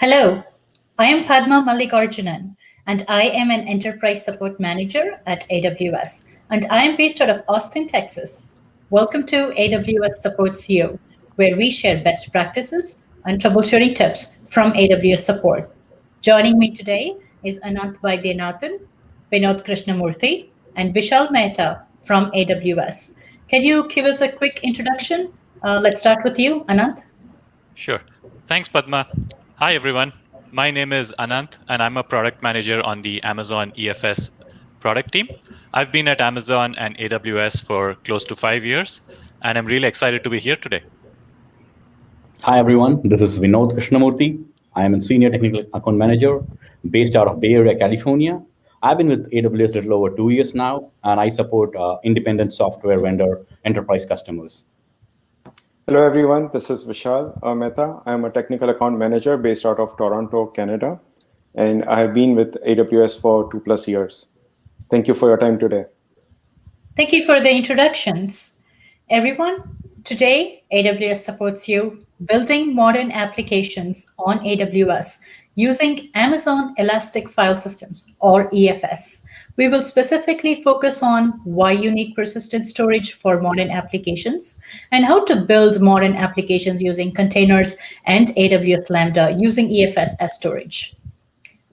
Hello, I am Padma Mallikarjunan, and I am an Enterprise Support Manager at AWS, and I am based out of Austin, Texas. Welcome to AWS Supports You, where we share best practices and troubleshooting tips from AWS support. Joining me today is Anant Vaidyanathan, Vinod Krishnamurthy, and Vishal Mehta from AWS. Can you give us a quick introduction? Let's start with you, Anant. Sure. Thanks, Padma. Hi, everyone. My name is Anant, and I'm a product manager on the Amazon EFS product team. I've been at Amazon and AWS for close to 5 years, and I'm really excited to be here today. Hi everyone, this is Vinod Krishnamurthy. I am a senior technical account manager based out of Bay Area, California. I've been with AWS a little over 2 years now, and I support independent software vendor enterprise customers. Hello everyone, this is Vishal Mehta. I'm a technical account manager based out of Toronto, Canada, and I have been with AWS for 2+ years. Thank you for your time today. Thank you for the introductions. Everyone, today AWS supports you building modern applications on AWS using Amazon Elastic File Systems or EFS. We will specifically focus on why you need persistent storage for modern applications and how to build modern applications using containers and AWS Lambda using EFS as storage.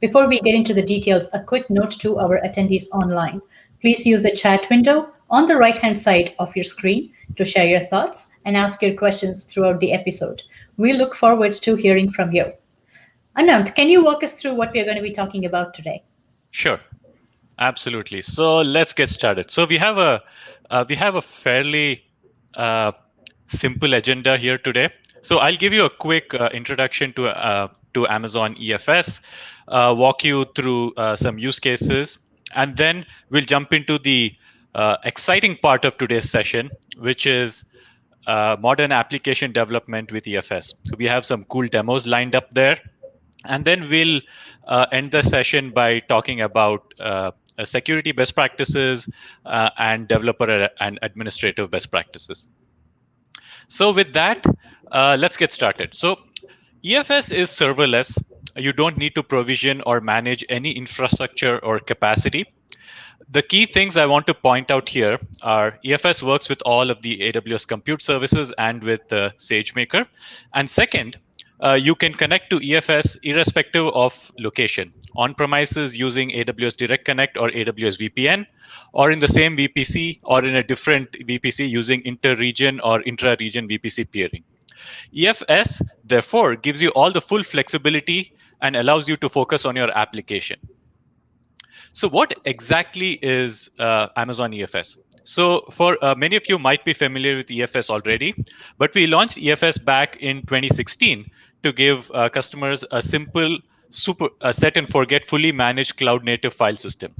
Before we get into the details, a quick note to our attendees online. Please use the chat window on the right-hand side of your screen to share your thoughts and ask your questions throughout the episode. We look forward to hearing from you. Anant, can you walk us through what we're going to be talking about today? Sure, absolutely. So let's get started. So we have a fairly simple agenda here today. So I'll give you a quick introduction to Amazon EFS, walk you through some use cases, and then we'll jump into the exciting part of today's session, which is modern application development with EFS. So we have some cool demos lined up there. And then we'll end the session by talking about security best practices and developer and administrative best practices. So with that, let's get started. So EFS is serverless. You don't need to provision or manage any infrastructure or capacity. The key things I want to point out here are EFS works with all of the AWS compute services and with SageMaker. And second, you can connect to EFS irrespective of location, on premises using AWS Direct Connect or AWS VPN, or in the same VPC or in a different VPC using inter-region or intra-region VPC peering. EFS, therefore, gives you all the full flexibility and allows you to focus on your application. So what exactly is Amazon EFS? So for many of you might be familiar with EFS already, but we launched EFS back in 2016 to give customers a simple set and forget fully managed cloud native file system.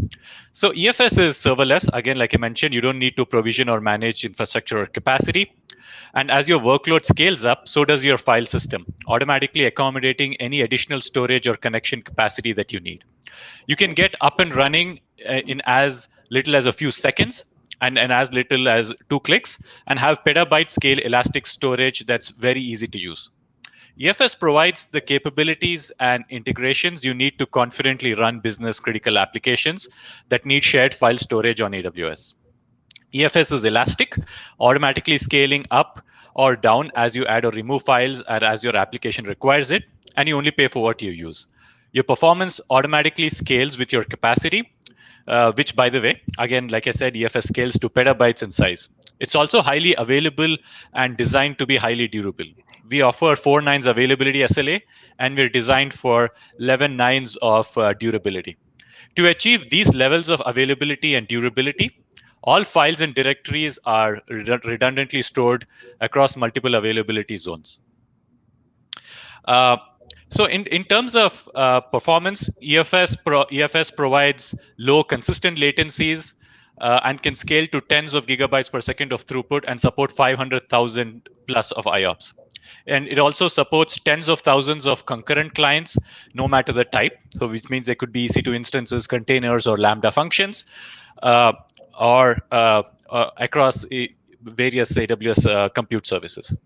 So EFS is serverless. Again, like I mentioned, you don't need to provision or manage infrastructure or capacity. And as your workload scales up, so does your file system, automatically accommodating any additional storage or connection capacity that you need. You can get up and running in as little as a few seconds and as little as 2 clicks and have petabyte scale elastic storage that's very easy to use. EFS provides the capabilities and integrations you need to confidently run business critical applications that need shared file storage on AWS. EFS is elastic, automatically scaling up or down as you add or remove files or as your application requires it, and you only pay for what you use. Your performance automatically scales with your capacity, which, by the way, again, like I said, EFS scales to petabytes in size. It's also highly available and designed to be highly durable. We offer 4 nines availability SLA, and we're designed for 11 nines of durability. To achieve these levels of availability and durability, all files and directories are redundantly stored across multiple availability zones. So in terms of performance, EFS provides low consistent latencies and can scale to tens of gigabytes per second of throughput and support 500,000 plus of IOPS. And it also supports tens of thousands of concurrent clients, no matter the type. So which means they could be EC2 instances, containers, or Lambda functions, or various AWS compute services.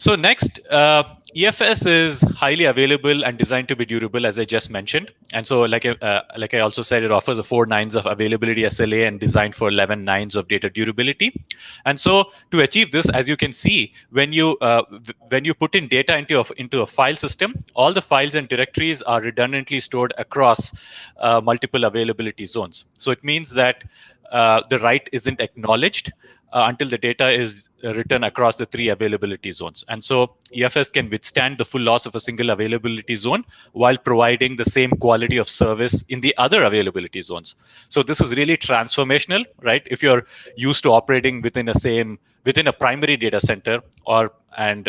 So next, EFS is highly available and designed to be durable, as I just mentioned. And so, like I also said, it offers a 4 nines of availability SLA and designed for 11 nines of data durability. And so, to achieve this, as you can see, when you put in data into a file system, all the files and directories are redundantly stored across multiple availability zones. So it means that the write isn't acknowledged until the data is written across the 3 availability zones. And so EFS can withstand the full loss of a single availability zone while providing the same quality of service in the other availability zones. So this is really transformational, right? If you're used to operating within a primary data center, and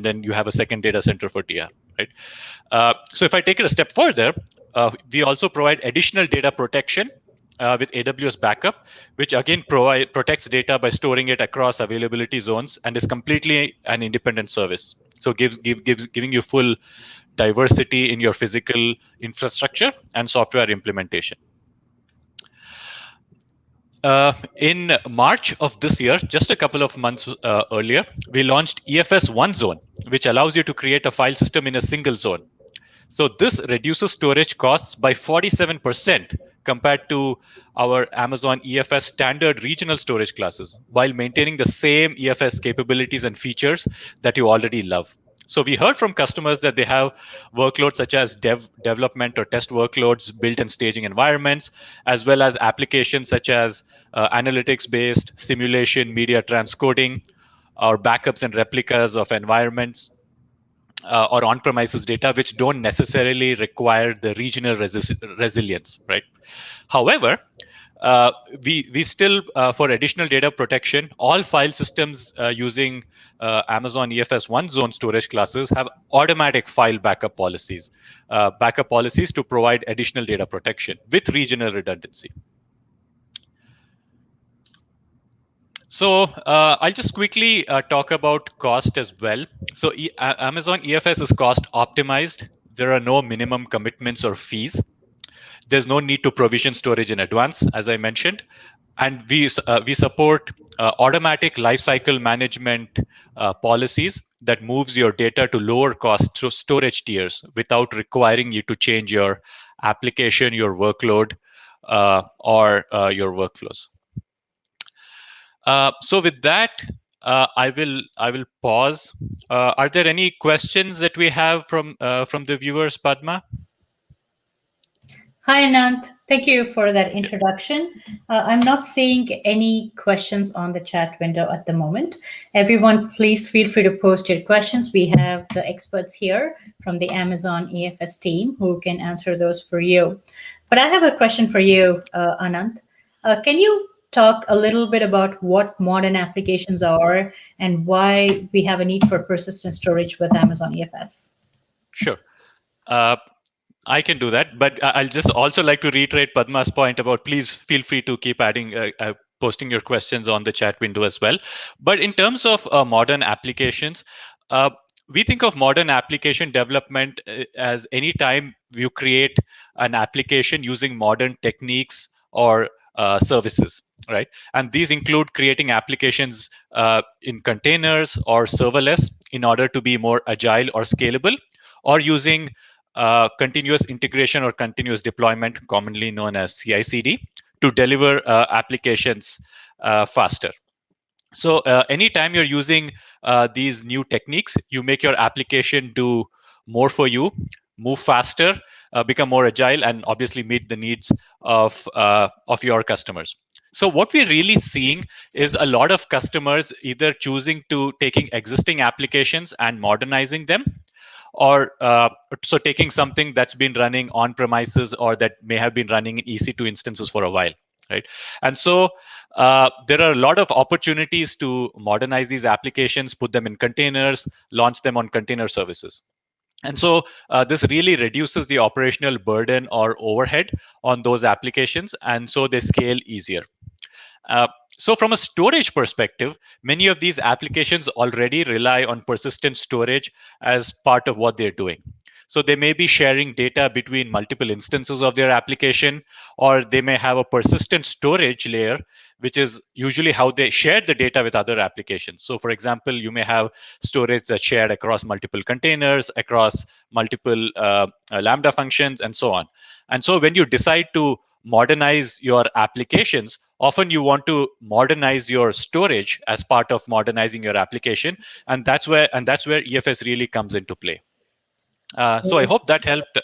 then you have a second data center for TR, right? So if I take it a step further, we also provide additional data protection with AWS backup, which again protects data by storing it across availability zones and is completely an independent service. So giving you full diversity in your physical infrastructure and software implementation. In March of this year, just a couple of months earlier, we launched EFS One Zone, which allows you to create a file system in a single zone. So this reduces storage costs by 47% compared to our Amazon EFS standard regional storage classes, while maintaining the same EFS capabilities and features that you already love. So we heard from customers that they have workloads such as development or test workloads, built and staging environments, as well as applications such as analytics-based simulation, media transcoding, or backups and replicas of environments, or on-premises data, which don't necessarily require the regional resilience, right? However, we still, for additional data protection, all file systems using Amazon EFS One Zone storage classes have automatic file backup policies to provide additional data protection with regional redundancy. So I'll just quickly talk about cost as well. So Amazon EFS is cost optimized. There are no minimum commitments or fees. There's no need to provision storage in advance, as I mentioned. And we support automatic lifecycle management policies that moves your data to lower cost storage tiers without requiring you to change your application, your workload, or your workflows. So with that, I will pause. Are there any questions that we have from the viewers, Padma? Hi, Anant. Thank you for that introduction. I'm not seeing any questions on the chat window at the moment. Everyone, please feel free to post your questions. We have the experts here from the Amazon EFS team who can answer those for you. But I have a question for you, Anant. Can you talk a little bit about what modern applications are and why we have a need for persistent storage with Amazon EFS? Sure. I can do that, but I'll just also like to reiterate Padma's point about please feel free to keep adding, posting your questions on the chat window as well. But in terms of modern applications, we think of modern application development as any time you create an application using modern techniques or services, right? And these include creating applications in containers or serverless in order to be more agile or scalable, or using continuous integration or continuous deployment, commonly known as CI/CD, to deliver applications faster. So anytime you're using these new techniques, you make your application do more for you, move faster, become more agile, and obviously meet the needs of your customers. So what we're really seeing is a lot of customers either choosing to taking existing applications and modernizing them, or so taking something that's been running on premises or that may have been running in EC2 instances for a while, right? And so there are a lot of opportunities to modernize these applications, put them in containers, launch them on container services. And so this really reduces the operational burden or overhead on those applications, and so they scale easier. So from a storage perspective, many of these applications already rely on persistent storage as part of what they're doing. So they may be sharing data between multiple instances of their application, or they may have a persistent storage layer which is usually how they share the data with other applications. So for example, you may have storage that's shared across multiple containers, across multiple Lambda functions, and so on. And so when you decide to modernize your applications, often you want to modernize your storage as part of modernizing your application, and that's where EFS really comes into play. So I hope that helped,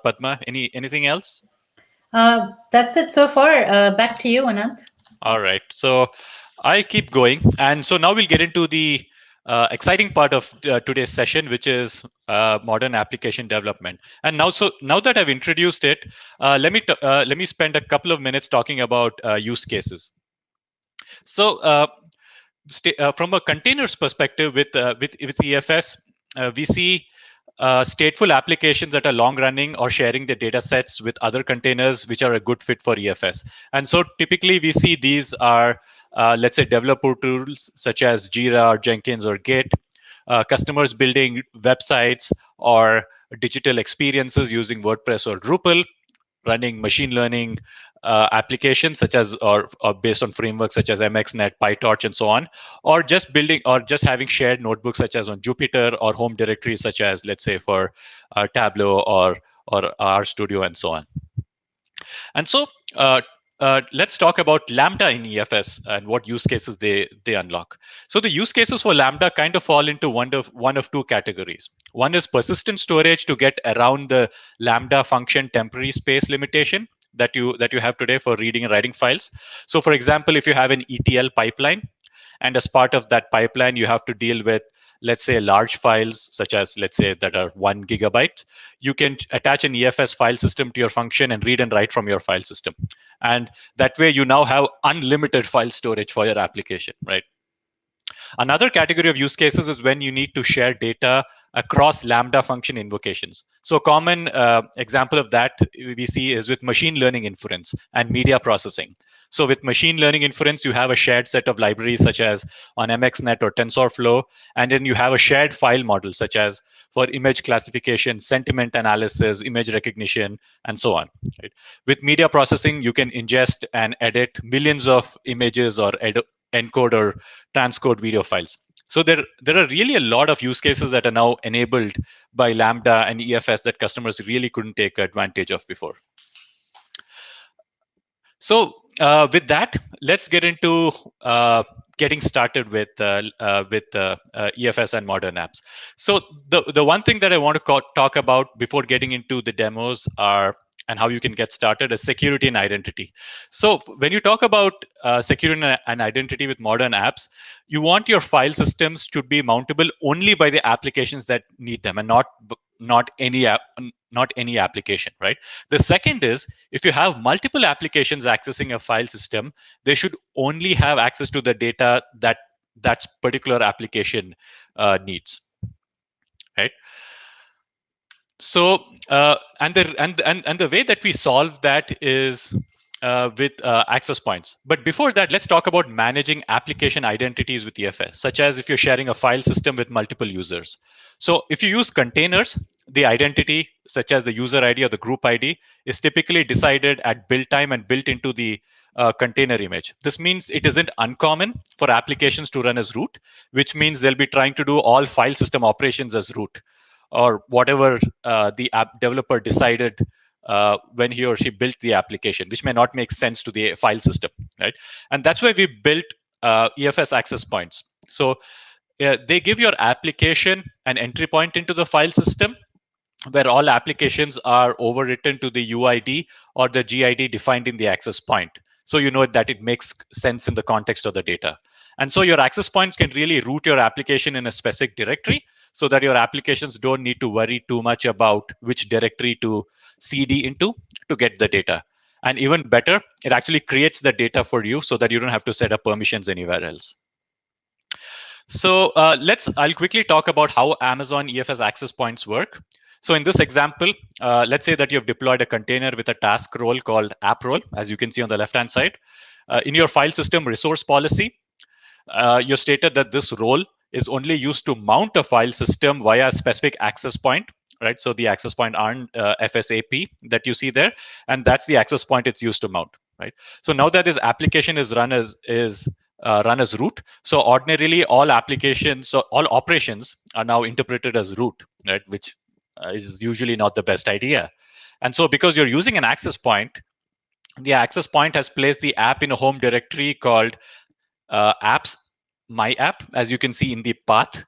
Padma. Anything else? That's it so far. Back to you, Anant. All right. So I'll keep going. And so now we'll get into the exciting part of today's session, which is modern application development. And now that I've introduced it, let me spend a couple of minutes talking about use cases. So from a containers perspective, with EFS, we see stateful applications that are long running or sharing the data sets with other containers, which are a good fit for EFS. And so typically we see these are, let's say, developer tools such as Jira or Jenkins or Git, customers building websites or digital experiences using WordPress or Drupal, running machine learning applications such as or based on frameworks such as MXNet, PyTorch, and so on, or just building or just having shared notebooks such as on Jupyter, or home directories such as, let's say, for Tableau or RStudio, and so on. And so let's talk about Lambda in EFS and what use cases they unlock. So the use cases for Lambda kind of fall into one of two categories. One is persistent storage to get around the Lambda function temporary space limitation that you have today for reading and writing files. So for example, if you have an ETL pipeline, and as part of that pipeline, you have to deal with, let's say, large files, such as, let's say, that are 1 gigabyte, you can attach an EFS file system to your function and read and write from your file system. And that way, you now have unlimited file storage for your application, right? Another category of use cases is when you need to share data across Lambda function invocations. So a common example of that we see is with machine learning inference and media processing. So with machine learning inference, you have a shared set of libraries such as on MXNet or TensorFlow, and then you have a shared file model such as for image classification, sentiment analysis, image recognition, and so on. Right? With media processing, you can ingest and edit millions of images or encode or transcode video files. So there are really a lot of use cases that are now enabled by Lambda and EFS that customers really couldn't take advantage of before. So with that, let's get into getting started with EFS and modern apps. So the one thing that I want to talk about before getting into the demos and how you can get started is security and identity. So when you talk about security and identity with modern apps, you want your file systems to be mountable only by the applications that need them, and not any application, right? The second is, if you have multiple applications accessing a file system, they should only have access to the data that particular application needs, right? So and the way that we solve that is with access points. But before that, let's talk about managing application identities with EFS, such as if you're sharing a file system with multiple users. So if you use containers, the identity, such as the user ID or the group ID, is typically decided at build time and built into the container image. This means it isn't uncommon for applications to run as root, which means they'll be trying to do all file system operations as root, or whatever the app developer decided when he or she built the application, which may not make sense to the file system, right? And that's why we built EFS access points. So they give your application an entry point into the file system, where all applications are overwritten to the UID or the GID defined in the access point. So you know that it makes sense in the context of the data. And so your access points can really route your application in a specific directory, so that your applications don't need to worry too much about which directory to CD into to get the data. And even better, it actually creates the data for you so that you don't have to set up permissions anywhere else. So I'll quickly talk about how Amazon EFS access points work. So in this example, let's say that you've deployed a container with a task role called app role, as you can see on the left-hand side. In your file system resource policy, you stated that this role is only used to mount a file system via a specific access point, right? So the access point FSAP that you see there, and that's the access point it's used to mount, right? So now that this application is run as root, so ordinarily all applications, so all operations are now interpreted as root, right? Which is usually not the best idea. And so because you're using an access point, the access point has placed the app in a home directory called apps my app, as you can see in the path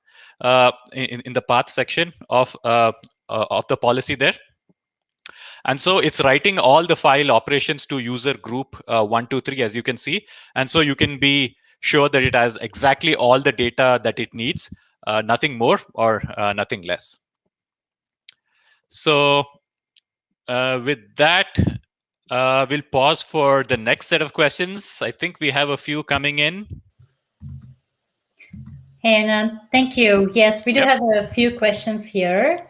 in the path section of the policy there. And so it's writing all the file operations to user group 123, as you can see. And so you can be sure that it has exactly all the data that it needs, nothing more or nothing less. So with that, we'll pause for the next set of questions. I think we have a few coming in. And thank you. Yes, we do have a few questions here.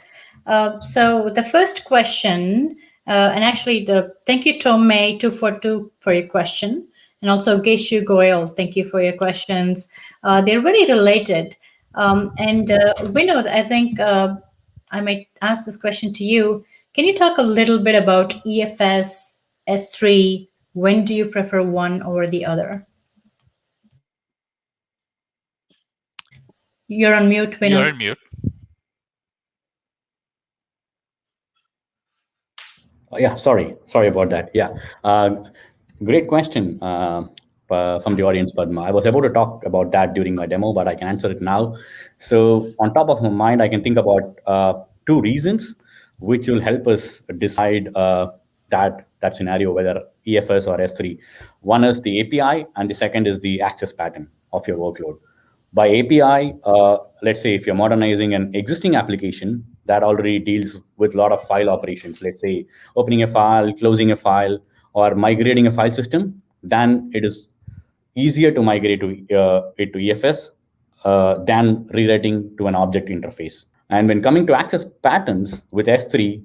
So the first question, and actually thank you, Tomei242, for your question. And also Geshu Goyal, thank you for your questions. They're very related. And Vinod, I think I might ask this question to you. Can you talk a little bit about EFS, S3? When do you prefer one over the other? You're on mute, Vinod. You're on mute. Yeah, sorry about that. Yeah, great question from the audience, Padma. I was able to talk about that during my demo, but I can answer it now. So on top of my mind, I can think about two reasons which will help us decide that scenario, whether EFS or S3. One is the API, and the second is the access pattern of your workload. By API, let's say if you're modernizing an existing application that already deals with a lot of file operations, let's say opening a file, closing a file, or migrating a file system, then it is easier to migrate to EFS than rewriting to an object interface. And when coming to access patterns with S3,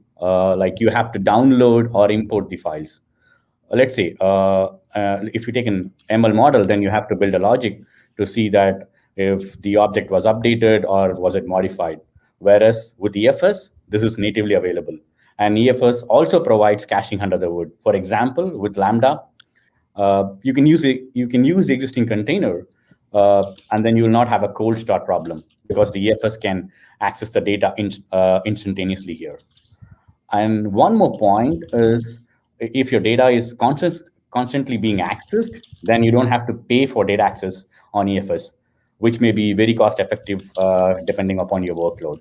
like you have to download or import the files. Let's say if you take an ML model, then you have to build a logic to see that if the object was updated or was it modified. Whereas with EFS, this is natively available. And EFS also provides caching under the hood. For example, with Lambda, you can use the existing container, and then you will not have a cold start problem because the EFS can access the data instantaneously here. And one more point is, if your data is constantly being accessed, then you don't have to pay for data access on EFS, which may be very cost effective depending upon your workload.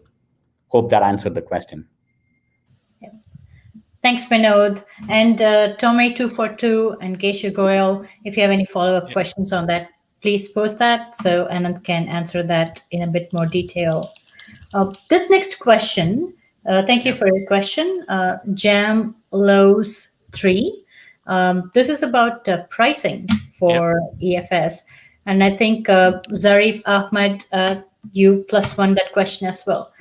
Hope that answered the question. Yeah. Thanks, Vinod. And Tomei242 and Geshu Goyal, if you have any follow-up questions on that, please post that so Anand can answer that in a bit more detail. This next question, thank you for your question, Jam Lows 3. This is about pricing for EFS. And I think Zarif Ahmed, you +1 that question as well.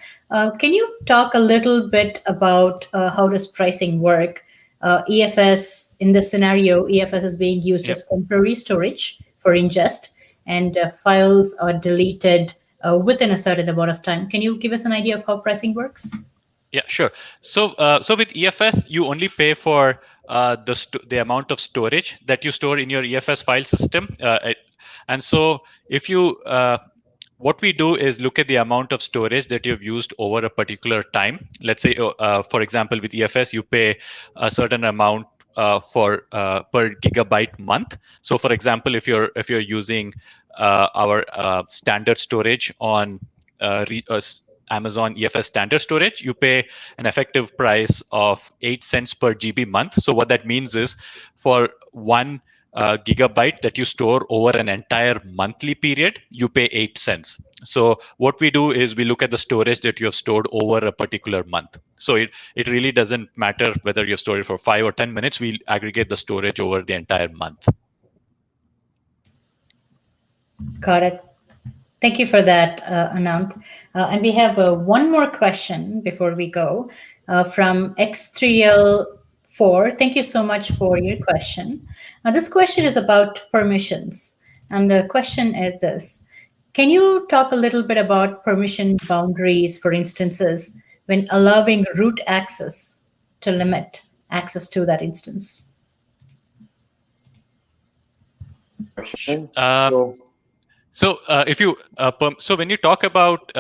Can you talk a little bit about how does pricing work? EFS, in this scenario, EFS is being used as temporary storage for ingest, and files are deleted within a certain amount of time. Can you give us an idea of how pricing works? Yeah, sure. So with EFS, you only pay for the amount of storage that you store in your EFS file system. And so if you what we do is look at the amount of storage that you've used over a particular time. Let's say, for example, with EFS, you pay a certain amount per gigabyte month. So, for example, if you're using our standard storage on Amazon EFS standard storage, you pay an effective price of 8 cents per GB month. So what that means is, for 1 gigabyte that you store over an entire monthly period, you pay 8 cents. So what we do is we look at the storage that you have stored over a particular month. So it really doesn't matter whether you're storing for 5 or 10 minutes. We aggregate the storage over the entire month. Got it. Thank you for that, Anand. And we have one more question before we go from X3L4. Thank you so much for your question. This question is about permissions. And the question is this: can you talk a little bit about permission boundaries for instances when allowing root access to limit access to that instance? question. If you so when you talk about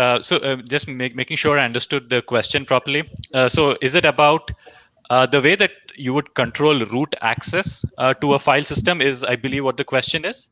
just making sure I understood the question properly. So is it about the way that you would control root access to a file system? Is, I believe, what the question is.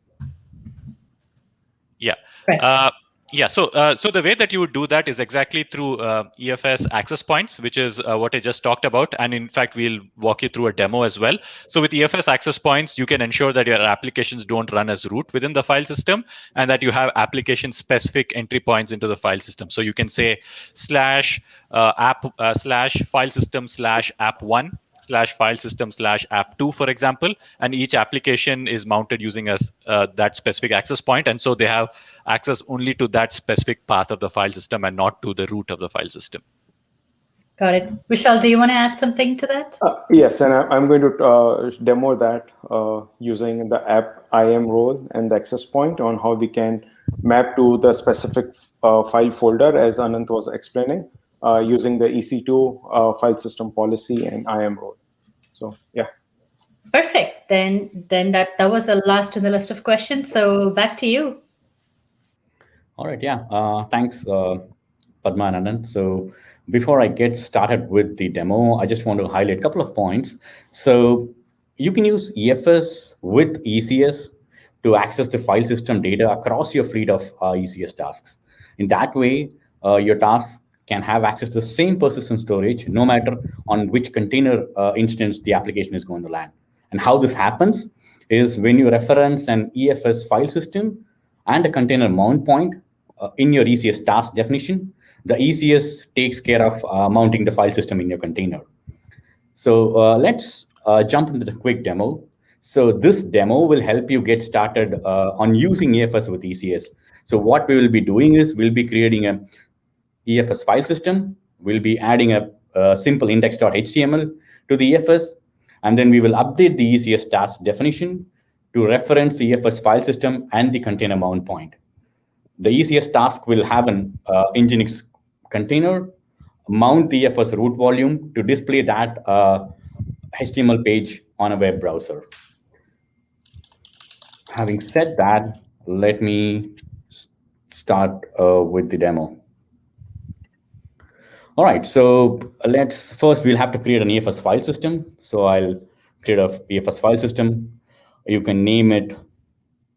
Yeah. Correct. Yeah. So the way that you would do that is exactly through EFS access points, which is what I just talked about. And in fact, we'll walk you through a demo as well. So with EFS access points, you can ensure that your applications don't run as root within the file system, and that you have application-specific entry points into the file system. So you can say slash app slash file system slash app1 slash file system slash app2, for example, and each application is mounted using that specific access point, and so they have access only to that specific path of the file system and not to the root of the file system. Got it. Vishal, do you want to add something to that? Yes, and I'm going to demo that using the app IAM role and the access point on how we can map to the specific file folder, as Anant was explaining, using the EC2 file system policy and IAM role. So yeah. Perfect. Then that was the last in the list of questions. So back to you. All right. Yeah. Thanks, Padma and Anand. So before I get started with the demo, I just want to highlight a couple of points. So you can use EFS with ECS to access the file system data across your fleet of ECS tasks. In that way, your tasks can have access to the same persistent storage, no matter on which container instance the application is going to land. And how this happens is when you reference an EFS file system and a container mount point in your ECS task definition, the ECS takes care of mounting the file system in your container. So let's jump into the quick demo. So this demo will help you get started on using EFS with ECS. So what we will be doing is we'll be creating a EFS file system. We'll be adding a simple index.html to the EFS, and then we will update the ECS task definition to reference the EFS file system and the container mount point. The ECS task will have an Nginx container, mount the EFS root volume to display that HTML page on a web browser. Having said that, let me start with the demo. All right, so we'll have to create an EFS file system. So I'll create a EFS file system. You can name it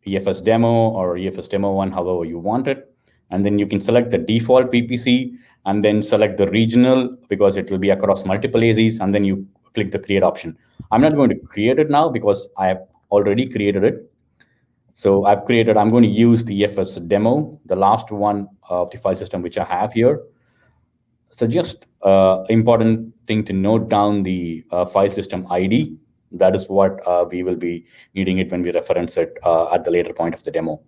EFS demo or EFS demo 1, however you want it. And then you can select the default PPC and then select the regional because it will be across multiple AZs. And then you click the create option. I'm not going to create it now because I have already created it. So I'm going to use the EFS demo, the last one of the file system which I have here. So just important thing to note down the file system ID. That is what we will be needing it when we reference it at the later point of the demo.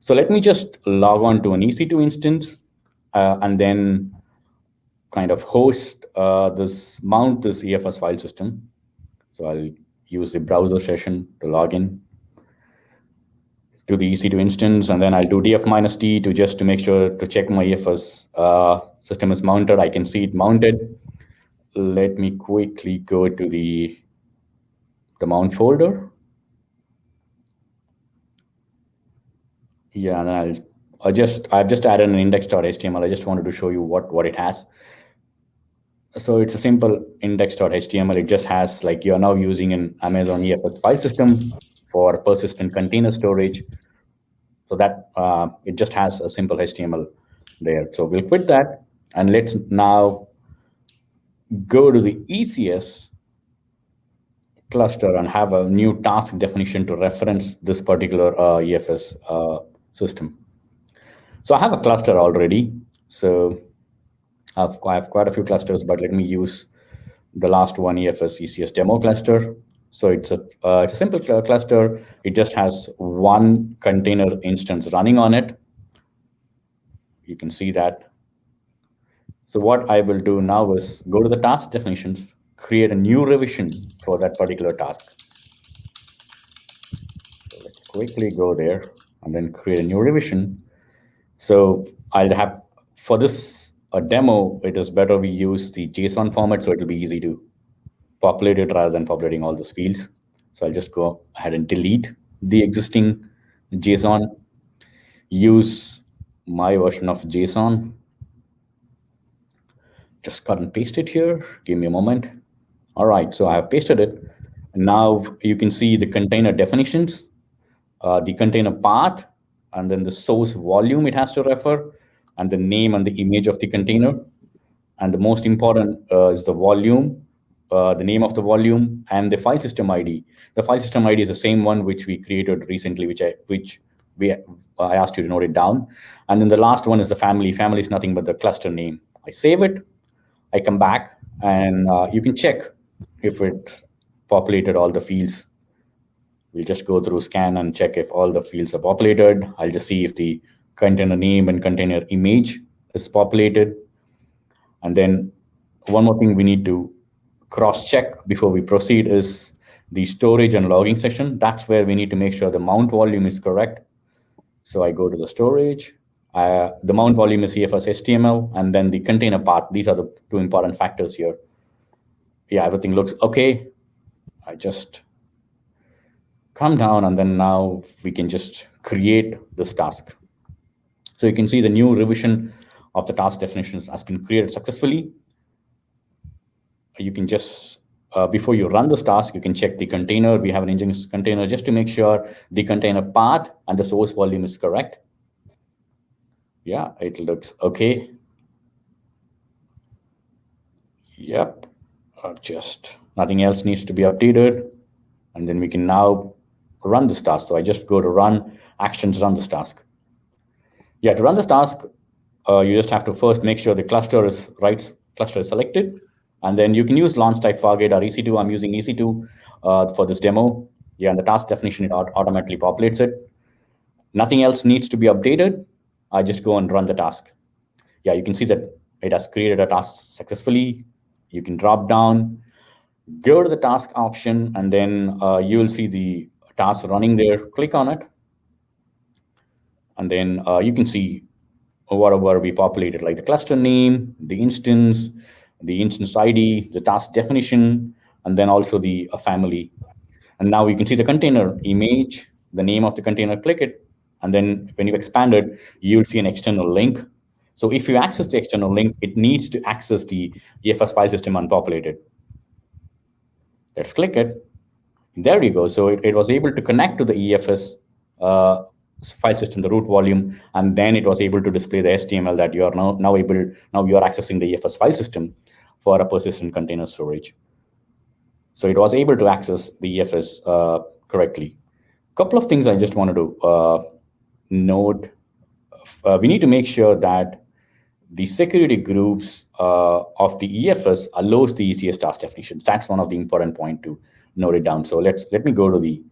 So let me just log on to an EC2 instance and then kind of mount this EFS file system. So I'll use the browser session to log in to the EC2 instance, and then I'll do df-t to make sure to check my EFS system is mounted. I can see it mounted. Let me quickly go to the mount folder. Yeah, and I've just added an index.html. I just wanted to show you what it has. So it's a simple index.html. It just has, like, you're now using an Amazon EFS file system for persistent container storage. So that it just has a simple HTML there. So we'll quit that, and let's now go to the ECS cluster and have a new task definition to reference this particular EFS system. So I have a cluster already. So I have quite a few clusters, but let me use the last one, EFS ECS demo cluster. So it's a simple cluster. It just has one container instance running on it. You can see that. So what I will do now is go to the task definitions, create a new revision for that particular task. So let's quickly go there and then create a new revision. So I'll have, for this demo, it is better we use the JSON format, so it will be easy to populate it rather than populating all those fields. So I'll just go ahead and delete the existing JSON, use my version of JSON. Just cut and paste it here. Give me a moment. All right, so I have pasted it. Now you can see the container definitions, the container path, and then the source volume it has to refer, and the name and the image of the container. And the most important is the volume, the name of the volume, and the file system ID. The file system ID is the same one which we created recently, which I asked you to note it down. And then the last one is the family. Family is nothing but the cluster name. I save it, I come back, and you can check if it's populated all the fields. We'll just go through scan and check if all the fields are populated. I'll just see if the container name and container image is populated. And then one more thing we need to cross-check before we proceed is the storage and logging section. That's where we need to make sure the mount volume is correct. So I go to the storage. The mount volume is EFS HTML, and then the container path. These are the two important factors here. Yeah, everything looks okay. I just come down, and then now we can just create this task. So you can see the new revision of the task definitions has been created successfully. You can just, before you run this task, you can check the container. We have an Nginx container just to make sure the container path and the source volume is correct. Yeah, it looks okay. Yep, just nothing else needs to be updated. And then we can now run this task. So I just go to run actions, run this task. Yeah, to run this task, you just have to first make sure the cluster is selected. And then you can use launch type Fargate or EC2. I'm using EC2 for this demo. Yeah, and the task definition, it automatically populates it. Nothing else needs to be updated. I just go and run the task. Yeah, you can see that it has created a task successfully. You can drop down, go to the task option, and then you will see the task running there. Click on it. And then you can see whatever we populated, like the cluster name, the instance ID, the task definition, and then also the family. And now you can see the container image, the name of the container, click it. And then when you expand it, you'll see an external link. So if you access the external link, it needs to access the EFS file system unpopulated. Let's click it. There you go. So it was able to connect to the EFS file system, the root volume, and then it was able to display the HTML that you are now you are accessing the EFS file system for a persistent container storage. So it was able to access the EFS correctly. A couple of things I just wanted to note. We need to make sure that the security groups of the EFS allows the ECS task definitions. That's one of the important points to note it down. So let me go to the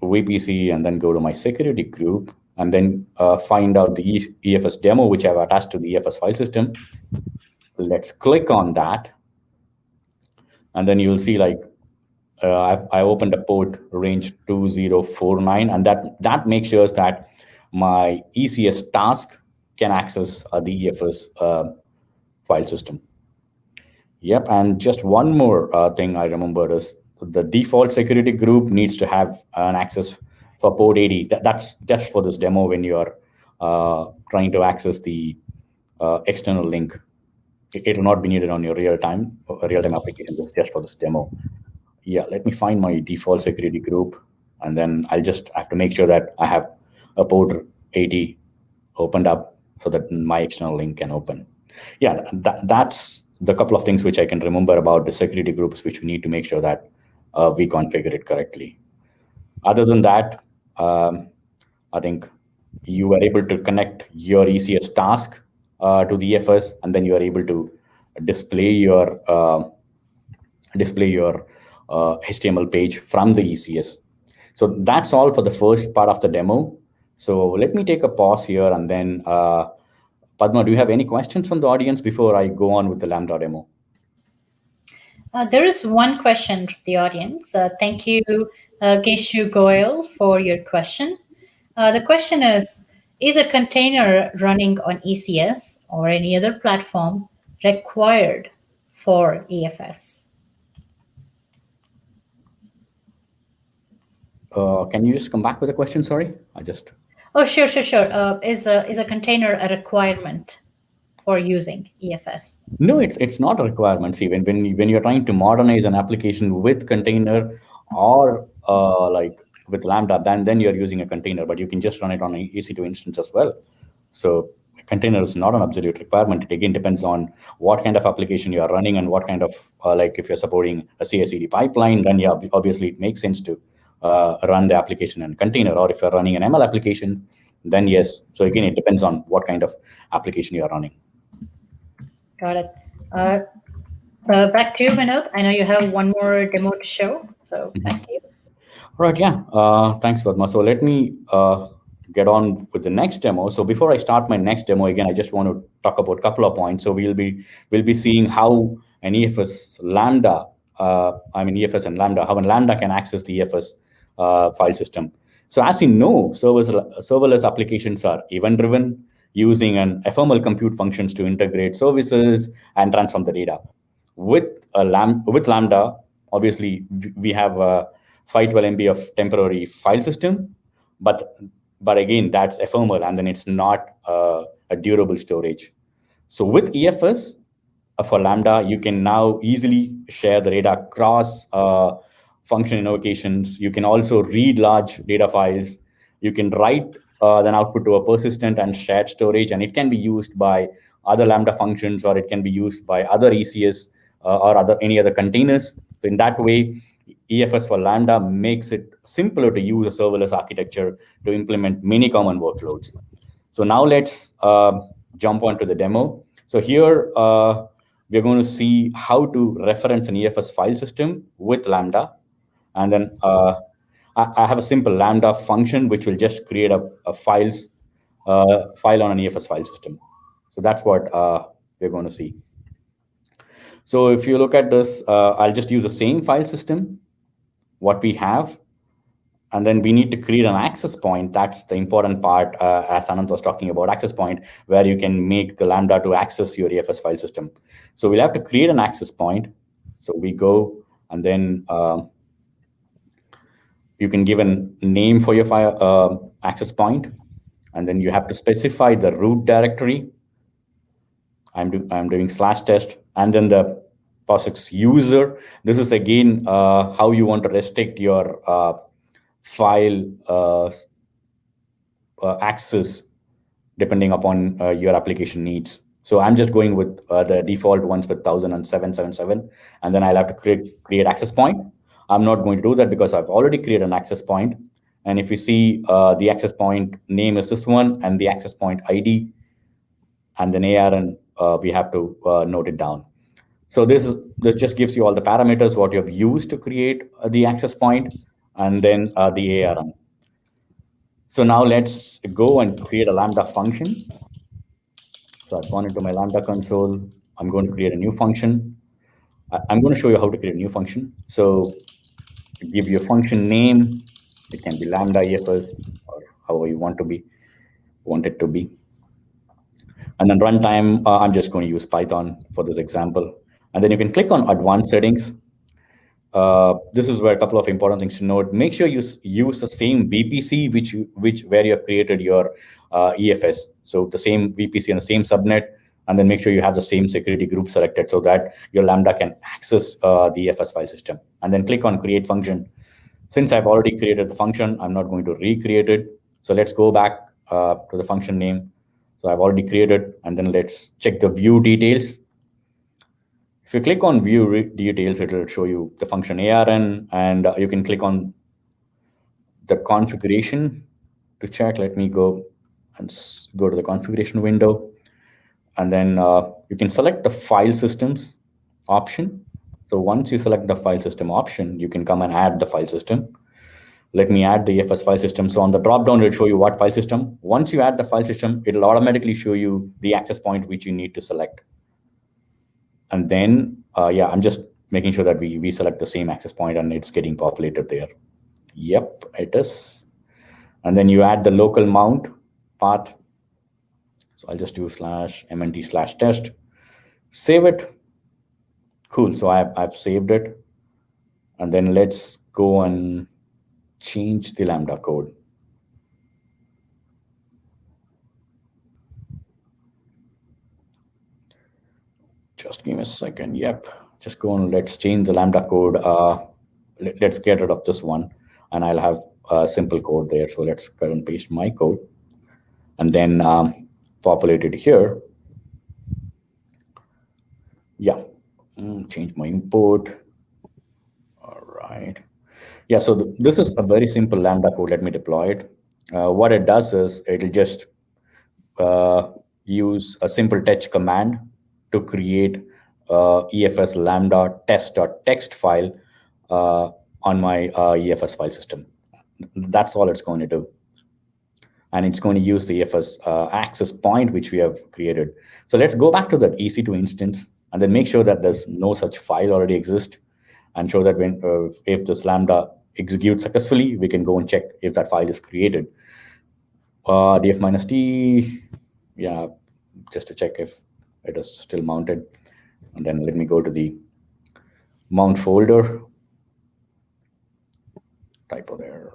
VPC and then go to my security group and then find out the EFS demo, which I've attached to the EFS file system. Let's click on that. And then you'll see like I opened a port range 2049, and that makes sure that my ECS task can access the EFS file system. Yep, and just one more thing I remembered is the default security group needs to have an access for port 80. That's just for this demo when you are trying to access the external link. It will not be needed on your real-time application. It's just for this demo. Yeah, let me find my default security group, and then I'll just have to make sure that I have a port 80 opened up so that my external link can open. Yeah, that's the couple of things which I can remember about the security groups, which we need to make sure that we configure it correctly. Other than that, I think you were able to connect your ECS task to the EFS, and then you are able to display your HTML page from the ECS. So that's all for the first part of the demo. So let me take a pause here, and then Padma, do you have any questions from the audience before I go on with the Lambda demo? There is one question from the audience. Thank you, Keshu Goyal, for your question. The question is a container running on ECS or any other platform required for EFS? Can you just come back with a question? Sorry, I just. Oh, sure. Is a container a requirement for using EFS? No, it's not a requirement. See, when you're trying to modernize an application with container or like with Lambda, then you're using a container, but you can just run it on an EC2 instance as well. So a container is not an absolute requirement. It again depends on what kind of application you are running and what kind of like if you're supporting a CI/CD pipeline, then yeah, obviously it makes sense to run the application in container. Or if you're running an ML application, then yes. So again, it depends on what kind of application you are running. Got it. Back to you, Vinod. I know you have one more demo to show, so back to you. Right, yeah. Thanks, Padma. So let me get on with the next demo. So before I start my next demo, again, I just want to talk about a couple of points. So we'll be seeing how an EFS Lambda, EFS and Lambda, how a Lambda can access the EFS file system. So as you know, serverless applications are event-driven, using an ephemeral compute functions to integrate services and transform the data. With Lambda, obviously we have a 512 MB of temporary file system, but again that's ephemeral, and then it's not a durable storage. So with EFS for Lambda, you can now easily share the data across function invocations. You can also read large data files. You can write then output to a persistent and shared storage, and it can be used by other Lambda functions, or it can be used by other ECS or any other containers. So in that way, EFS for Lambda makes it simpler to use a serverless architecture to implement many common workloads. So now let's jump onto the demo. So here we're going to see how to reference an EFS file system with Lambda. And then I have a simple Lambda function which will just create a file on an EFS file system. So that's what we're going to see. So if you look at this, I'll just use the same file system, what we have, and then we need to create an access point. That's the important part, as Anant was talking about, access point, where you can make the Lambda to access your EFS file system. So we'll have to create an access point. So we go, and then you can give a name for your file access point, and then you have to specify the root directory. I'm doing /test, and then the POSIX user. This is again how you want to restrict your file access depending upon your application needs. So I'm just going with the default ones with 1000 and 777, and then I'll have to create access point. I'm not going to do that because I've already created an access point. And if you see the access point name is this one, and the access point ID, and then ARN, we have to note it down. So this just gives you all the parameters, what you have used to create the access point, and then the ARN. So now let's go and create a Lambda function. So I've gone into my Lambda console. I'm going to create a new function. I'm going to show you how to create a new function. So give you a function name. It can be Lambda EFS or however you want it to be. And then runtime, I'm just going to use Python for this example. And then you can click on advanced settings. This is where a couple of important things to note. Make sure you use the same VPC where you have created your EFS. So the same VPC and the same subnet, and then make sure you have the same security group selected so that your Lambda can access the EFS file system. And then click on create function. Since I've already created the function, I'm not going to recreate it. So let's go back to the function name. So I've already created, and then let's check the view details. If you click on view details, it will show you the function ARN, and you can click on the configuration to check. Let me go and go to the configuration window, and then you can select the file systems option. So once you select the file system option, you can come and add the file system. Let me add the EFS file system. So on the dropdown, it'll show you what file system. Once you add the file system, it'll automatically show you the access point which you need to select. And then, yeah, I'm just making sure that we select the same access point and it's getting populated there. Yep, it is. And then you add the local mount path. So I'll just do /mnt/test. Save it. Cool. So I've saved it. And then let's go and change the Lambda code. Just give me a second. Yep. Just go and let's change the Lambda code. Let's get rid of this one, and I'll have a simple code there. So let's cut and paste my code, and then populate it here. Yeah. Change my import. All right. Yeah, so this is a very simple Lambda code. Let me deploy it. What it does is it'll just use a simple touch command to create EFS Lambda test.txt file on my EFS file system. That's all it's going to do. And it's going to use the EFS access point, which we have created. So let's go back to that EC2 instance and then make sure that there's no such file already exists, and show that when if this Lambda executes successfully, we can go and check if that file is created. df-t, yeah, just to check if it is still mounted. And then let me go to the mount folder. Typo there.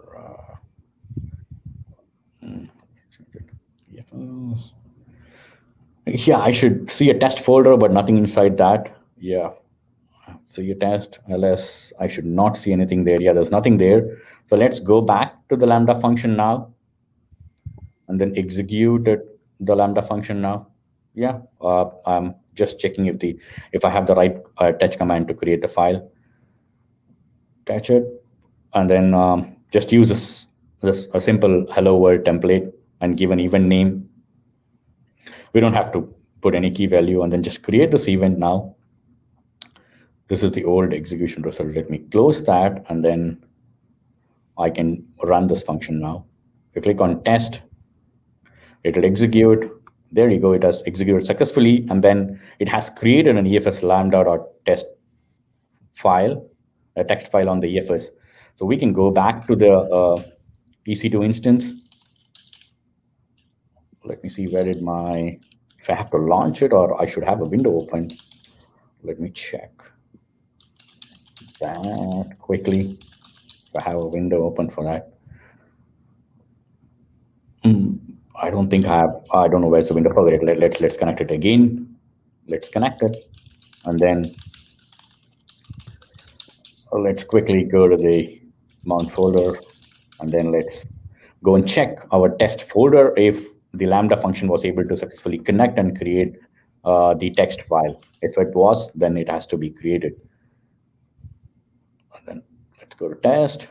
Yeah, I should see a test folder, but nothing inside that. Yeah. So your test ls, I should not see anything there. Yeah, there's nothing there. So let's go back to the Lambda function now, and then execute the Lambda function now. Yeah, I'm just checking if I have the right touch command to create the file. Touch it, and then just use a simple hello world template and give an event name. We don't have to put any key value, and then just create this event now. This is the old execution result. Let me close that, and then I can run this function now. If you click on test, it'll execute. There you go. It has executed successfully, and then it has created an EFS lambda.test file, a text file on the EFS. So we can go back to the EC2 instance. Let me see, where did if I have to launch it, or I should have a window open. Let me check that quickly. If I have a window open for that. I don't think I have. I don't know where's the window for it. Let's connect it again. Let's connect it, and then let's quickly go to the mount folder, and then let's go and check our test folder if the Lambda function was able to successfully connect and create the text file. If it was, then it has to be created. And then let's go to test,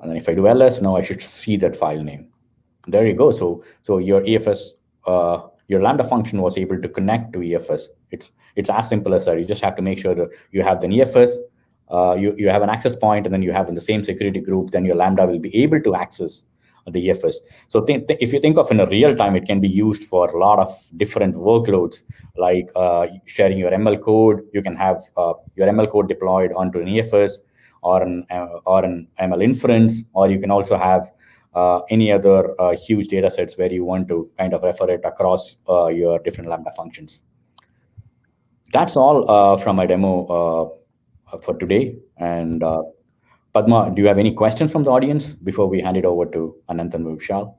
and then if I do ls, now I should see that file name. There you go. So your EFS, your Lambda function was able to connect to EFS. It's as simple as that. You just have to make sure that you have the EFS, you have an access point, and then you have in the same security group, then your Lambda will be able to access the EFS. So if you think of in a real time, it can be used for a lot of different workloads, like sharing your ML code. You can have your ML code deployed onto an EFS or an ML inference, or you can also have any other huge data sets where you want to kind of refer it across your different Lambda functions. That's all from my demo for today. And Padma, do you have any questions from the audience before we hand it over to Anant and Vishal?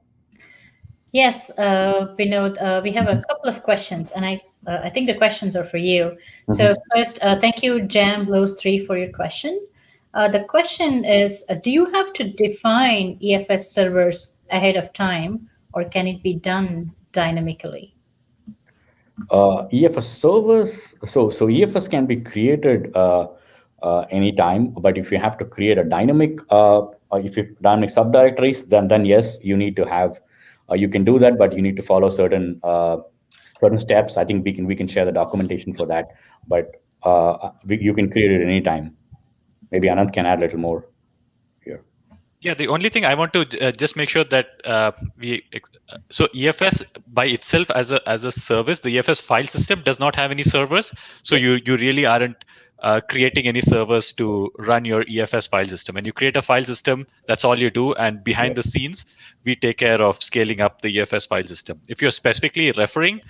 Yes, Vinod, we have a couple of questions, and I think the questions are for you. So first, thank you, Jam Blows 3, for your question. The question is, do you have to define EFS servers ahead of time, or can it be done dynamically? EFS servers, so EFS can be created anytime, but if you have to create a dynamic, if you dynamic subdirectories, then yes, you need to have, you can do that, but you need to follow certain steps. I think we can share the documentation for that, but you can create it anytime. Maybe Anant can add a little more here. Yeah, the only thing I want to just make sure that so EFS by itself as a service, the EFS file system does not have any servers. So you really aren't creating any servers to run your EFS file system. When you create a file system, that's all you do. And behind the scenes, we take care of scaling up the EFS file system. If you're specifically referring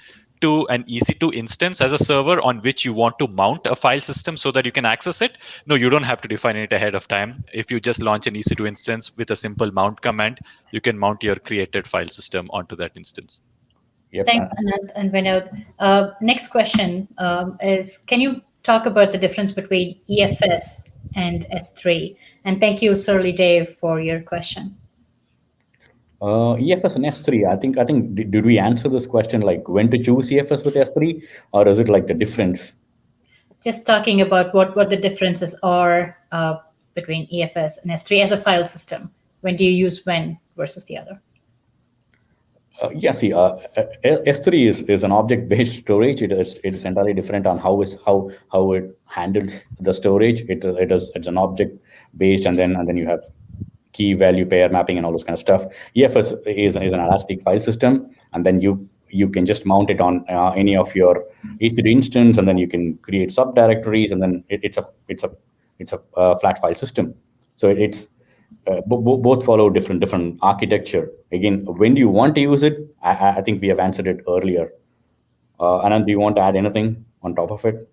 to an EC2 instance as a server on which you want to mount a file system so that you can access it, no, you don't have to define it ahead of time. If you just launch an EC2 instance with a simple mount command, you can mount your created file system onto that instance. Yep. Thanks, Anand and Vinod. Next question is, can you talk about the difference between EFS and S3? And thank you, Surly Dave, for your question. EFS and S3. I think did we answer this question like when to choose EFS with S3, or is it like the difference? Just talking about what the differences are between EFS and S3 as a file system. When do you use when versus the other? Yeah, see, S3 is an object-based storage. It is entirely different on how it handles the storage. It's an object-based, and then you have key value pair mapping and all those kind of stuff. EFS is an elastic file system, and then you can just mount it on any of your EC2 instance, and then you can create subdirectories, and then it's a flat file system. So it's both follow different architecture. Again, when do you want to use it? I think we have answered it earlier. Anand, do you want to add anything on top of it?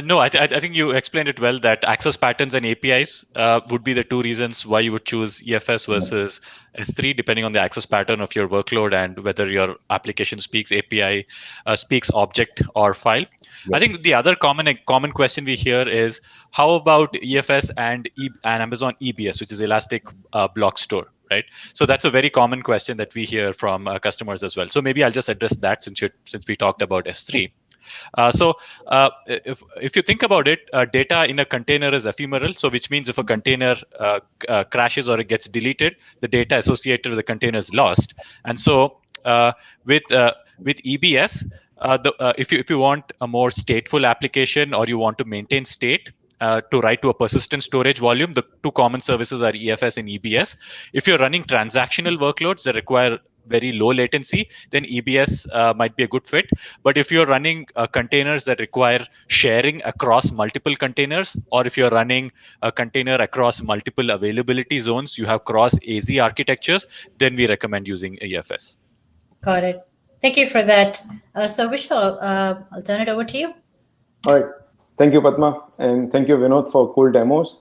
No, I think you explained it well, that access patterns and APIs would be the two reasons why you would choose EFS versus S3, depending on the access pattern of your workload and whether your application speaks API, speaks object or file. Yep. I think the other common question we hear is, how about EFS and Amazon EBS, which is Elastic Block Store, right? So that's a very common question that we hear from customers as well. So maybe I'll just address that since we talked about S3. If you think about it, data in a container is ephemeral. So which means if a container crashes or it gets deleted, the data associated with the container is lost. And so with EBS, if you want a more stateful application, or you want to maintain state to write to a persistent storage volume, the two common services are EFS and EBS. If you're running transactional workloads that require very low latency, then EBS might be a good fit. But if you're running containers that require sharing across multiple containers, or if you're running a container across multiple availability zones, you have cross AZ architectures, then we recommend using EFS. Got it. Thank you for that. So Vishal, I'll turn it over to you. All right. Thank you, Padma. And thank you, Vinod, for cool demos.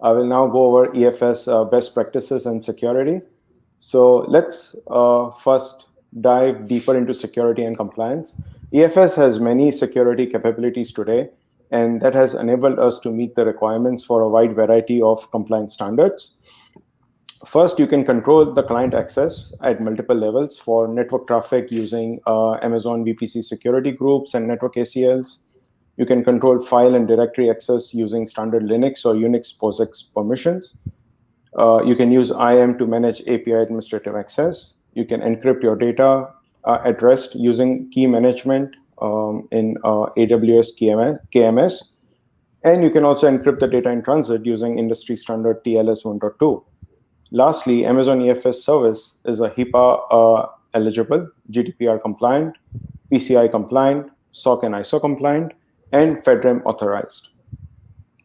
I will now go over EFS best practices and security. So let's first dive deeper into security and compliance. EFS has many security capabilities today, and that has enabled us to meet the requirements for a wide variety of compliance standards. First, you can control the client access at multiple levels for network traffic using Amazon VPC security groups and network ACLs. You can control file and directory access using standard Linux or Unix POSIX permissions. You can use IAM to manage API administrative access. You can encrypt your data at rest using key management in AWS KMS. And you can also encrypt the data in transit using industry standard TLS 1.2. Lastly, Amazon EFS service is a HIPAA eligible, GDPR compliant, PCI compliant, SOC and ISO compliant, and FedRAMP authorized.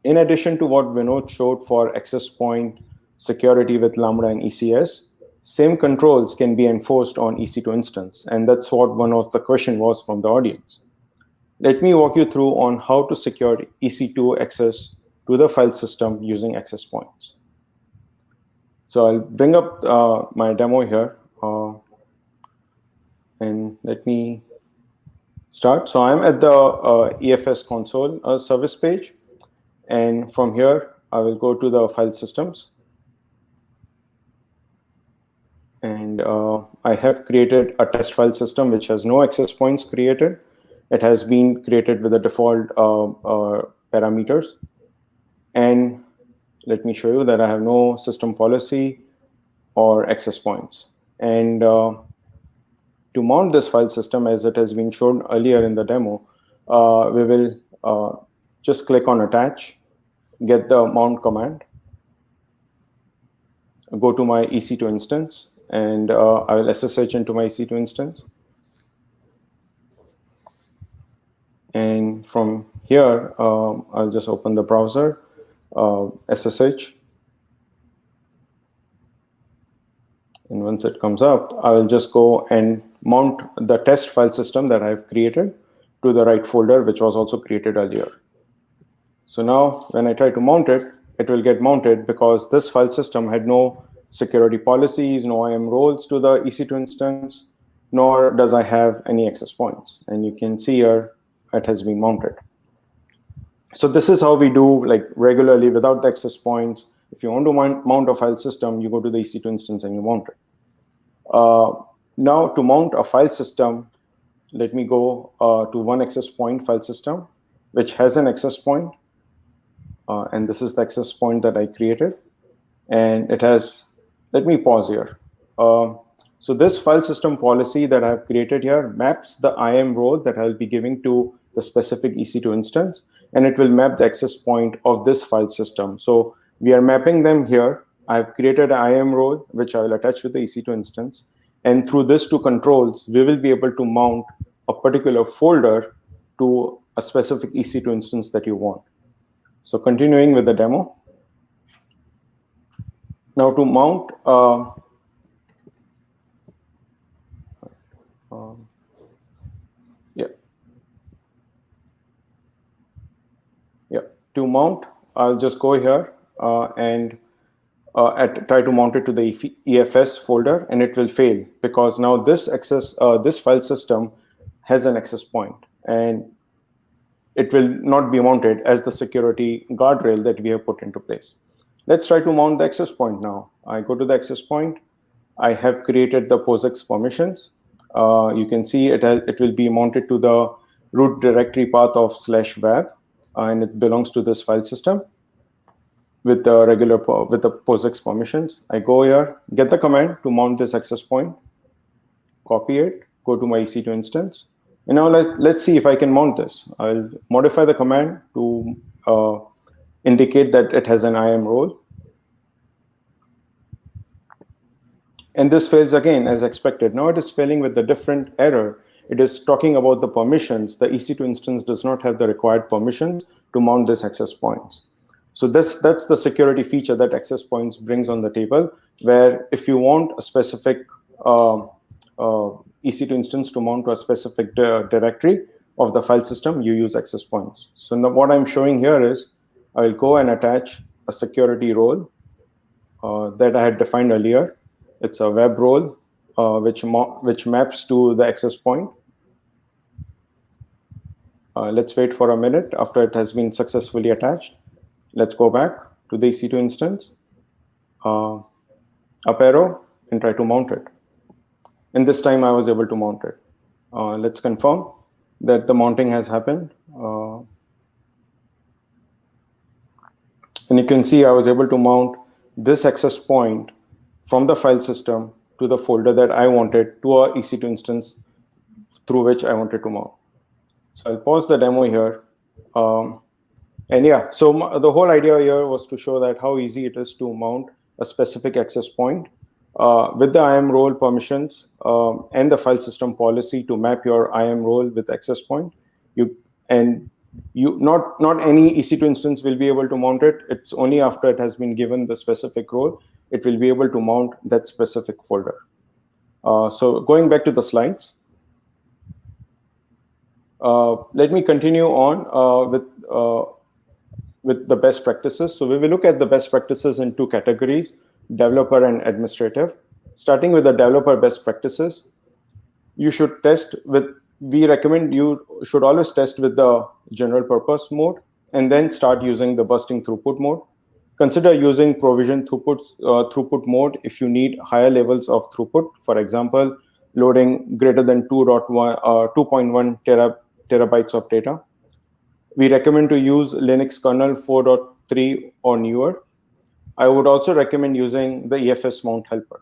In addition to what Vinod showed for access point security with Lambda and ECS, same controls can be enforced on EC2 instance. And that's what one of the question was from the audience. Let me walk you through on how to secure EC2 access to the file system using access points. So I'll bring up my demo here. And let me start. So I'm at the EFS console service page. And from here, I will go to the file systems. And I have created a test file system which has no access points created. It has been created with the default parameters. And let me show you that I have no system policy or access points. And to mount this file system, as it has been shown earlier in the demo, we will just click on attach, get the mount command, go to my EC2 instance, and I will SSH into my EC2 instance. And from here, I'll just open the browser, SSH. And once it comes up, I will just go and mount the test file system that I've created to the right folder, which was also created earlier. So now when I try to mount it, it will get mounted because this file system had no security policies, no IAM roles to the EC2 instance, nor does I have any access points. And you can see here it has been mounted. So this is how we do like regularly without the access points. If you want to mount a file system, you go to the EC2 instance and you mount it. Now to mount a file system, let me go to one access point file system, which has an access point. And this is the access point that I created. And it has, let me pause here. So this file system policy that I've created here maps the IAM role that I'll be giving to the specific EC2 instance, and it will map the access point of this file system. So we are mapping them here. I've created an IAM role, which I will attach to the EC2 instance. And through these two controls, we will be able to mount a particular folder to a specific EC2 instance that you want. So continuing with the demo. Now to mount, to mount, I'll just go here and try to mount it to the EFS folder, and it will fail because now this file system has an access point, and it will not be mounted as the security guardrail that we have put into place. Let's try to mount the access point now. I go to the access point. I have created the POSIX permissions. You can see it will be mounted to the root directory path of /web, and it belongs to this file system with the POSIX permissions. I go here, get the command to mount this access point, copy it, go to my EC2 instance. And now let's see if I can mount this. I'll modify the command to indicate that it has an IAM role. And this fails again as expected. Now it is failing with a different error. It is talking about the permissions. The EC2 instance does not have the required permissions to mount this access points. So that's the security feature that access points brings on the table, where if you want a specific EC2 instance to mount to a specific directory of the file system, you use access points. So now what I'm showing here is I'll go and attach a security role that I had defined earlier. It's a web role which maps to the access point. Let's wait for a minute after it has been successfully attached. Let's go back to the EC2 instance, up arrow, and try to mount it. And this time I was able to mount it. Let's confirm that the mounting has happened. And you can see I was able to mount this access point from the file system to the folder that I wanted to a EC2 instance through which I wanted to mount. So I'll pause the demo here. And yeah, so the whole idea here was to show that how easy it is to mount a specific access point with the IAM role permissions and the file system policy to map your IAM role with access point. Not any EC2 instance will be able to mount it. It's only after it has been given the specific role, it will be able to mount that specific folder. So going back to the slides, let me continue on with the best practices. So we will look at the best practices in two categories, developer and administrative. Starting with the developer best practices, we recommend you should always test with the general purpose mode and then start using the bursting throughput mode. Consider using provision throughput mode if you need higher levels of throughput. For example, loading greater than 2.1 terabytes of data. We recommend to use Linux kernel 4.3 or newer. I would also recommend using the EFS mount helper.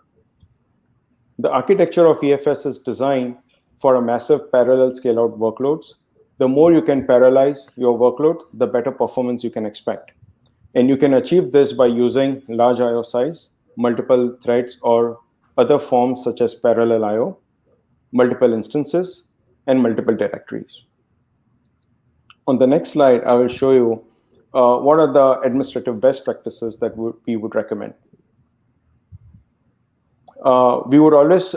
The architecture of EFS is designed for a massive parallel scale-out workloads. The more you can parallelize your workload, the better performance you can expect. And you can achieve this by using large IO size, multiple threads, or other forms such as parallel IO, multiple instances, and multiple directories. On the next slide, I will show you what are the administrative best practices that we would recommend. We would always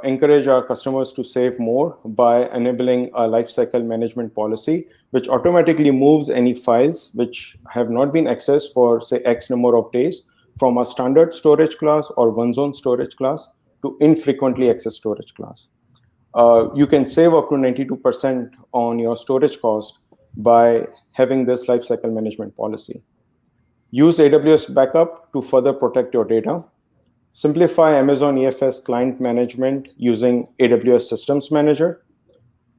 encourage our customers to save more by enabling a lifecycle management policy, which automatically moves any files which have not been accessed for, say, X number of days from a standard storage class or one zone storage class to infrequently accessed storage class. You can save up to 92% on your storage cost by having this lifecycle management policy. Use AWS Backup to further protect your data. Simplify Amazon EFS client management using AWS Systems Manager.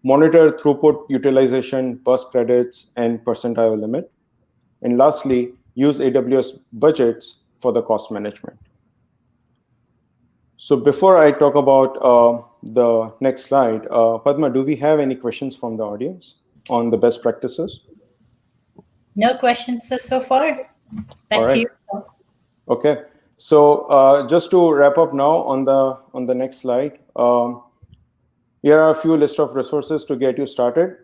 Monitor throughput utilization, burst credits, and percentile limit. And lastly, use AWS budgets for the cost management. So before I talk about the next slide, Padma, do we have any questions from the audience on the best practices? No questions so far. Back to you. Okay. So just to wrap up now on the next slide, here are a few list of resources to get you started.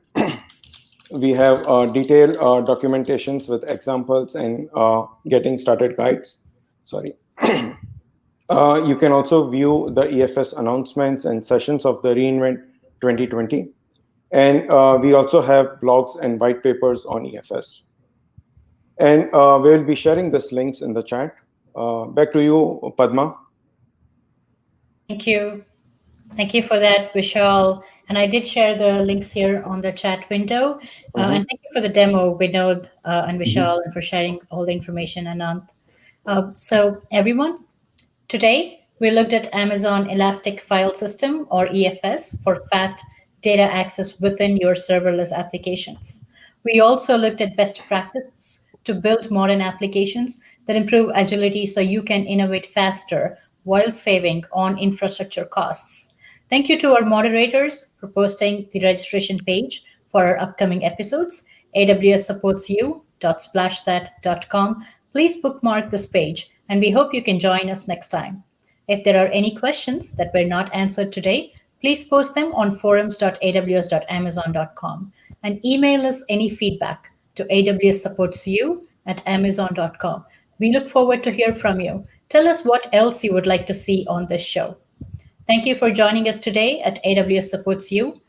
We have detailed documentations with examples and getting started guides. Sorry. You can also view the EFS announcements and sessions of the reInvent 2020. And we also have blogs and white papers on EFS. And we'll be sharing these links in the chat. Back to you, Padma. Thank you. Thank you for that, Vishal. And I did share the links here on the chat window. And thank you for the demo, Vinod and Vishal, and for sharing all the information, Anant. So everyone, today we looked at Amazon Elastic File System, or EFS, for fast data access within your serverless applications. We also looked at best practices to build modern applications that improve agility so you can innovate faster while saving on infrastructure costs. Thank you to our moderators for posting the registration page for our upcoming episodes, awssupportsyou.splashthat.com. Please bookmark this page, and we hope you can join us next time. If there are any questions that were not answered today, please post them on forums.aws.amazon.com and email us any feedback to awssupportsyou@amazon.com. We look forward to hear from you. Tell us what else you would like to see on this show. Thank you for joining us today at AWS Supports You.